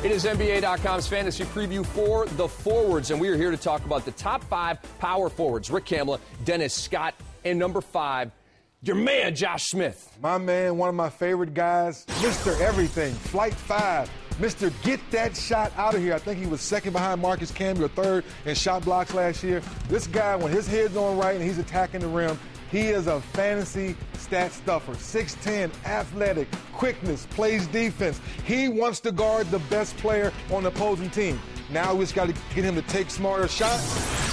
It is NBA.com's fantasy preview for the forwards, and we are here to talk about the top 5 power forwards. Rick Kamla, Dennis Scott, and number 5, your man, Josh Smith. My man, one of my favorite guys, Mr. Everything, Flight 5. Mr. Get That Shot Out of Here. I think he was second behind Marcus Camby or third in shot blocks last year. This guy, when his head's on right and he's attacking the rim, he is a fantasy stat stuffer. 6'10", athletic, quickness, plays defense. He wants to guard the best player on the opposing team. Now we just got to get him to take smarter shots,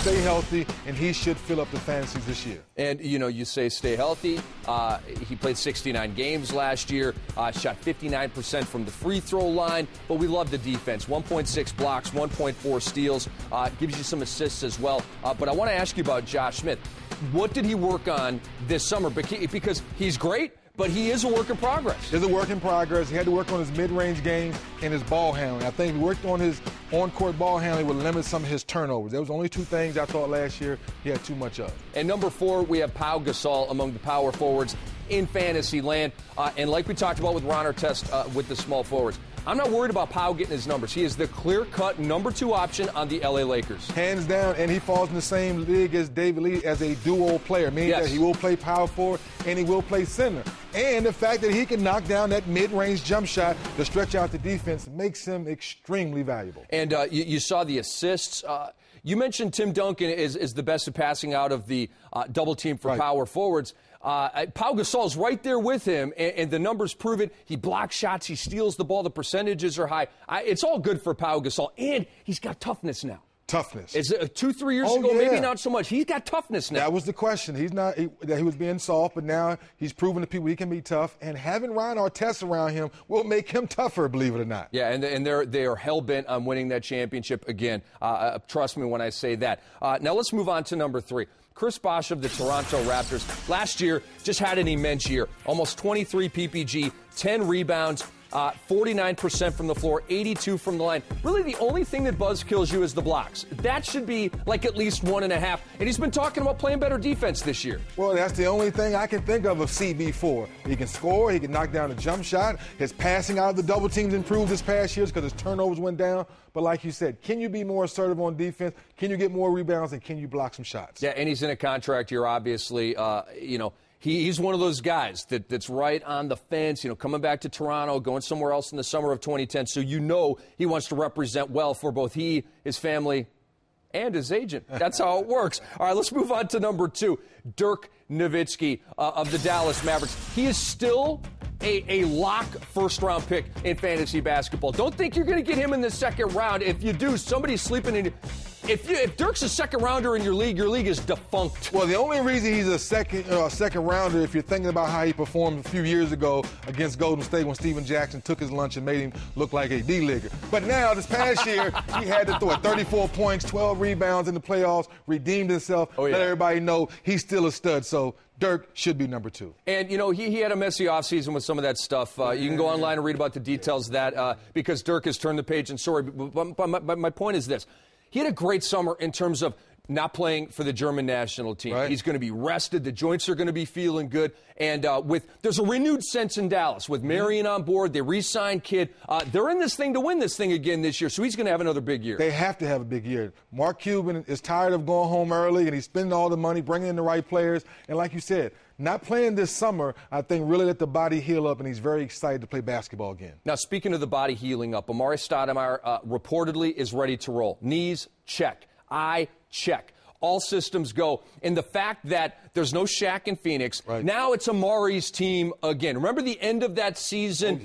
stay healthy, and he should fill up the fantasies this year. And, you know, you say stay healthy. He played 69 games last year, shot 59% from the free throw line, but we love the defense. 1.6 blocks, 1.4 steals, gives you some assists as well. But I want to ask you about Josh Smith. What did he work on this summer? Because he's great, but he is a work in progress. He's a work in progress. He had to work on his mid-range game and his ball handling. I think he worked on his on-court ball handling would limit some of his turnovers. There was only 2 things I thought last year he had too much of. And number 4, we have Pau Gasol among the power forwards in fantasy land. And like we talked about with Ron Artest with the small forwards, I'm not worried about Pau getting his numbers. He is the clear-cut number 2 option on the LA Lakers. Hands down, and he falls in the same league as David Lee as a duo player, meaning that he will play power forward and he will play center. And the fact that he can knock down that mid-range jump shot to stretch out the defense makes him extremely valuable. And you saw the assists. You mentioned Tim Duncan is the best at passing out of the double team for power forwards. Pau Gasol's right there with him, and the numbers prove it. He blocks shots, he steals the ball, the percentages are high. It's all good for Pau Gasol, and he's got toughness now. Toughness. It's 2-3 years ago, maybe not so much. He's got toughness now. That was the question. He was being soft, but now he's proven to people he can be tough. And having Ron Artest around him will make him tougher, believe it or not. Yeah, and they are hell-bent on winning that championship again. Trust me when I say that. Now let's move on to number 3. Chris Bosh of the Toronto Raptors. Last year, just had an immense year. Almost 23 PPG, 10 rebounds, 49% from the floor, 82 from the line. Really, the only thing that buzzkills you is the blocks. That should be like at least 1.5. And he's been talking about playing better defense this year. Well, that's the only thing I can think of CB4. He can score. He can knock down a jump shot. His passing out of the double teams improved this past year because his turnovers went down. But like you said, can you be more assertive on defense? Can you get more rebounds? And can you block some shots? Yeah, and he's in a contract year, obviously. He's one of those guys that's right on the fence, coming back to Toronto, going somewhere else in the summer of 2010. So he wants to represent well for both he, his family, and his agent. That's how it works. All right, let's move on to number 2, Dirk Nowitzki of the Dallas Mavericks. He is still a lock first-round pick in fantasy basketball. Don't think you're going to get him in the second round. If you do, somebody's sleeping in. If Dirk's a second-rounder in your league is defunct. Well, the only reason he's a second-rounder, if you're thinking about how he performed a few years ago against Golden State when Steven Jackson took his lunch and made him look like a D-leaguer. But now, this past year, he had to throw 34 points, 12 rebounds in the playoffs, redeemed himself, let everybody know he's still a stud. So Dirk should be number 2. And, he had a messy offseason with some of that stuff. You can go online and read about the details of that because Dirk has turned the page and sorry. But my point is this. He had a great summer in terms of not playing for the German national team. Right. He's going to be rested. The joints are going to be feeling good. And there's a renewed sense in Dallas with Marion on board. They re-signed Kidd. They're in this thing to win this thing again this year. So he's going to have another big year. They have to have a big year. Mark Cuban is tired of going home early, and he's spending all the money, bringing in the right players. And like you said, not playing this summer, I think, really let the body heal up, and he's very excited to play basketball again. Now, speaking of the body healing up, Amare Stoudemire reportedly is ready to roll. Knees, check. Eye, check. All systems go. And the fact that there's no Shaq in Phoenix, now it's Amare's team again. Remember the end of that season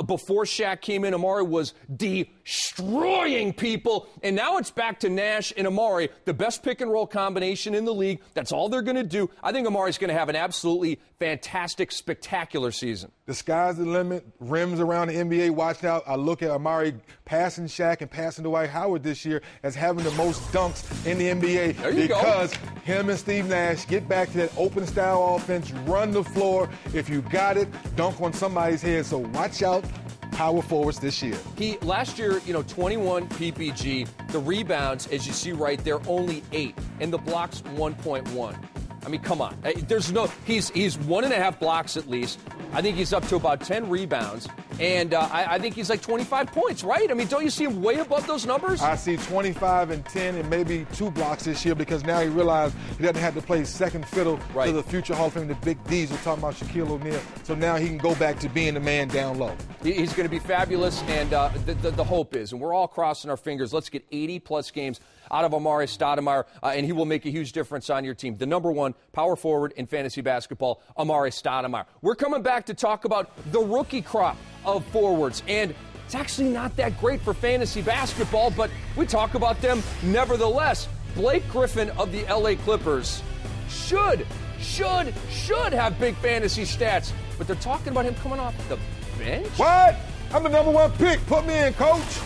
before Shaq came in? Amare was destroying people. And now it's back to Nash and Amare, the best pick-and-roll combination in the league. That's all they're going to do. I think Amare's going to have an absolutely fantastic, spectacular season. The sky's the limit. Rims around the NBA. Watch out. I look at Amare passing Shaq and passing Dwight Howard this year as having the most dunks in the NBA. There you because go. Him and Steve Nash get back to that open style offense, run the floor. If you got it, dunk on somebody's head. So watch out. Power forwards this year. Last year, 21 PPG. The rebounds, as you see right there, only 8. And the blocks, 1.1. I mean, come on. He's 1.5 blocks at least. I think he's up to about 10 rebounds. And I think he's like 25 points, right? I mean, don't you see him way above those numbers? I see 25 and 10 and maybe 2 blocks this year because now he realized he doesn't have to play second fiddle to the future Hall of Fame, the big D's. We're talking about Shaquille O'Neal. So now he can go back to being the man down low. He's going to be fabulous, and the hope is, and we're all crossing our fingers, let's get 80-plus games out of Amare Stoudemire, and he will make a huge difference on your team. The number 1 power forward in fantasy basketball, Amare Stoudemire. We're coming back to talk about the rookie crop of forwards, and it's actually not that great for fantasy basketball, but we talk about them nevertheless. Blake Griffin of the LA Clippers should have big fantasy stats, but they're talking about him coming off the bench. What? I'm the number 1 pick. Put me in, coach.